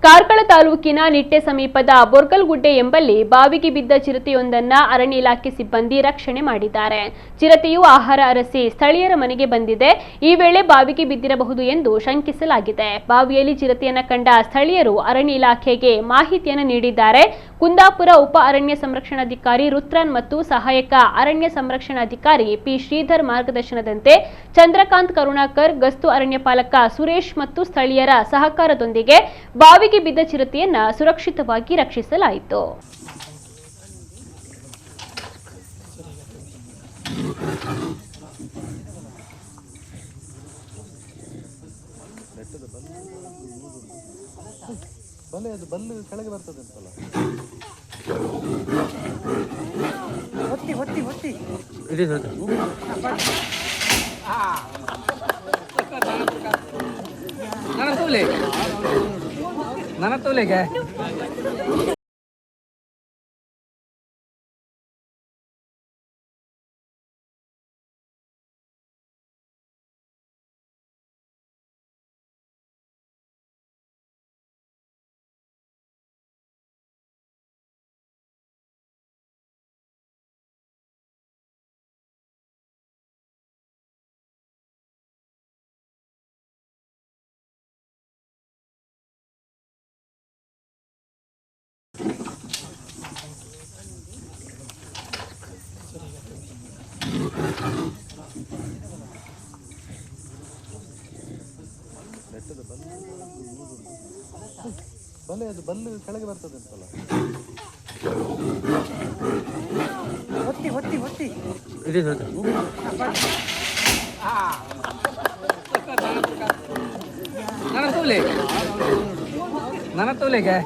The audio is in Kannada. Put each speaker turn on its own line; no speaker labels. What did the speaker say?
ಕಾರ್ಕಳ ತಾಲೂಕಿನ ನಿಟ್ಟೆ ಸಮೀಪದ ಬೋರ್ಗಲ್ಗುಡ್ಡೆ ಎಂಬಲ್ಲಿ ಬಾವಿಗೆ ಬಿದ್ದ ಚಿರತೆಯೊಂದನ್ನ ಅರಣ್ಯ ಇಲಾಖೆ ಸಿಬ್ಬಂದಿ ರಕ್ಷಣೆ ಮಾಡಿದ್ದಾರೆ. ಚಿರತೆಯು ಆಹಾರ ಅರಸಿ ಸ್ಥಳೀಯರ ಮನೆಗೆ ಬಂದಿದೆ. ಈ ವೇಳೆ ಬಾವಿಗೆ ಬಿದ್ದಿರಬಹುದು ಎಂದು ಶಂಕಿಸಲಾಗಿದೆ. ಬಾವಿಯಲ್ಲಿ ಚಿರತೆಯನ್ನು ಕಂಡ ಸ್ಥಳೀಯರು ಅರಣ್ಯ ಇಲಾಖೆಗೆ ಮಾಹಿತಿಯನ್ನು ನೀಡಿದ್ದಾರೆ. ಕುಂದಾಪುರ ಉಪ ಅರಣ್ಯ ಸಂರಕ್ಷಣಾಧಿಕಾರಿ ರುದ್ರನ್ ಮತ್ತು ಸಹಾಯಕ ಅರಣ್ಯ ಸಂರಕ್ಷಣಾಧಿಕಾರಿ ಪಿ ಶ್ರೀಧರ್ ಮಾರ್ಗದರ್ಶನದಂತೆ ಚಂದ್ರಕಾಂತ್ ಕರುಣಾಕರ್, ಗಸ್ತು ಅರಣ್ಯ ಪಾಲಕ ಸುರೇಶ್ ಮತ್ತು ಸ್ಥಳೀಯರ ಸಹಕಾರದೊಂದಿಗೆ ಬಾವಿಗೆ ಬಿದ್ದ ಚಿರತೆಯನ್ನು ಸುರಕ್ಷಿತವಾಗಿ ರಕ್ಷಿಸಲಾಯಿತು.
ಬಲ್ಲು ಕೆಳಗೆ ಬರ್ತದೆ ಅಂತಲ್ಲ. ಹೊತ್ತಿ ಹೊತ್ತಿ ಹೊತ್ತಿ ಇದೆ ನನ್ನ ತೋಲೆಗೆ ಬಲ್ಲು ಕೆಳಗೆ ಬರ್ತದೆ ಅಂತಲ್ಲ. ಹೊತ್ತಿ ಹೊತ್ತಿ ಹೊತ್ತಿ ಇದೆ ನನ್ನ ತೋಲೆಗೆ